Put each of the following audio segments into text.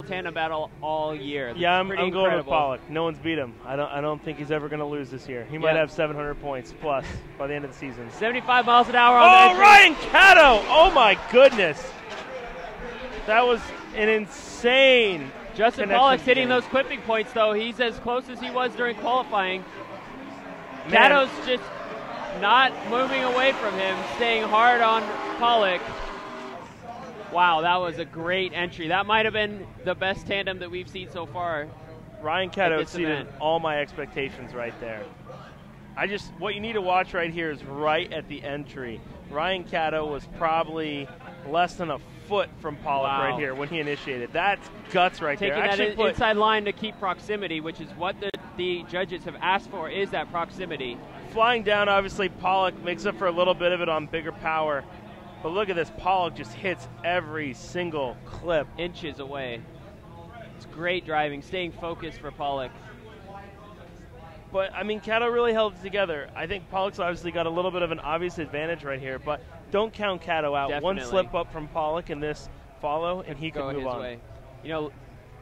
tandem battle all year. That's yeah, I'm going with incredible. PAWLAK. No one's beat him. I don't think he's ever going to lose this year. He might have 700 points plus by the end of the season. 75 miles an hour on the entry. Ryan KADO! Oh my goodness. That was an insane Justin PAWLAK's hitting those clipping points, though. He's as close as he was during qualifying. KADO's just not moving away from him, staying hard on PAWLAK. Wow, that was a great entry. That might have been the best tandem that we've seen so far. Ryan KADO exceeded all my expectations right there. What you need to watch right here is right at the entry. Ryan KADO was probably less than a foot from PAWLAK right here when he initiated. That's guts right there. Taking that inside line to keep proximity, which is what the judges have asked for, is that proximity. Flying down, obviously, PAWLAK makes up for a little bit of it on bigger power. But look at this, PAWLAK just hits every single clip. Inches away. It's great driving, staying focused for PAWLAK. But, I mean, KADO really held it together. I think PAWLAK's obviously got a little bit of an obvious advantage right here, but don't count KADO out. Definitely. One slip up from PAWLAK in this follow, and he could move on. Way. You know,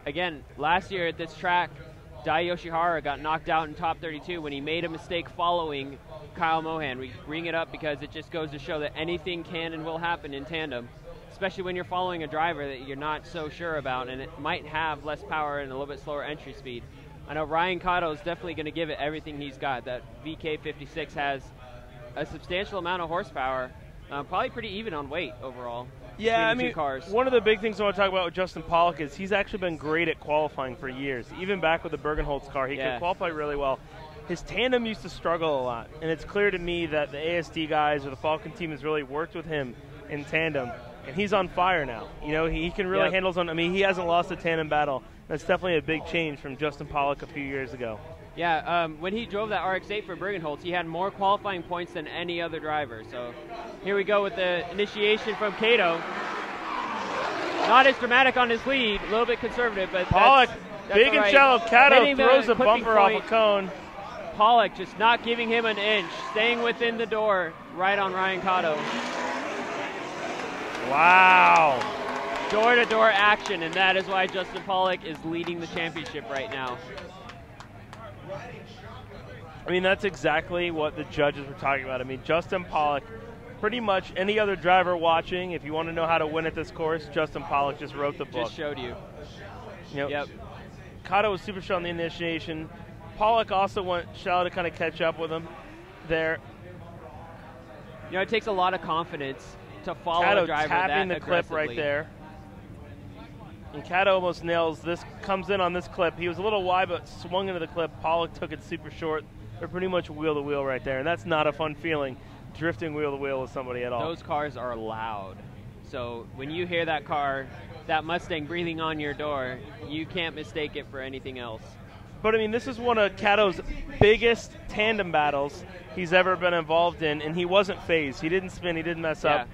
again, last year at this track, Dai Yoshihara got knocked out in top 32 when he made a mistake following Kyle Mohan. We bring it up because it just goes to show that anything can and will happen in tandem, especially when you're following a driver that you're not so sure about, and it might have less power and a little bit slower entry speed. I know Ryan KADO is definitely going to give it everything he's got. That VK56 has a substantial amount of horsepower, probably pretty even on weight overall. Yeah, I mean, one of the big things I want to talk about with Justin PAWLAK is he's actually been great at qualifying for years. Even back with the Bergenholtz car, he could qualify really well. His tandem used to struggle a lot, and it's clear to me that the ASD guys or the Falcon team has really worked with him in tandem, and he's on fire now. You know, he can really handle some. I mean, he hasn't lost a tandem battle. That's definitely a big change from Justin PAWLAK a few years ago. Yeah, when he drove that RX-8 for Bergenholtz, he had more qualifying points than any other driver. So here we go with the initiation from KADO. Not as dramatic on his lead, a little bit conservative, but PAWLAK, that's big and shallow. KADO throws a bumper off a cone. PAWLAK just not giving him an inch, staying within the door, right on Ryan KADO. Wow. Door-to-door action, and that is why Justin PAWLAK is leading the championship right now. I mean, that's exactly what the judges were talking about. I mean, Justin PAWLAK, pretty much any other driver watching, if you want to know how to win at this course, Justin PAWLAK just wrote the book. Just showed you. Yep. KADO was super strong in the initiation. PAWLAK also went shallow to kind of catch up with him there. You know, it takes a lot of confidence to follow KADO a driver tapping that the clip right there. And KADO almost nails this, comes in on this clip. He was a little wide, but swung into the clip. PAWLAK took it super short. They're pretty much wheel to wheel right there, and that's not a fun feeling, drifting wheel to wheel with somebody at all. Those cars are loud. So when you hear that car, that Mustang breathing on your door, you can't mistake it for anything else. But I mean, this is one of KADO's biggest tandem battles he's ever been involved in, and he wasn't phased. He didn't spin, he didn't mess up.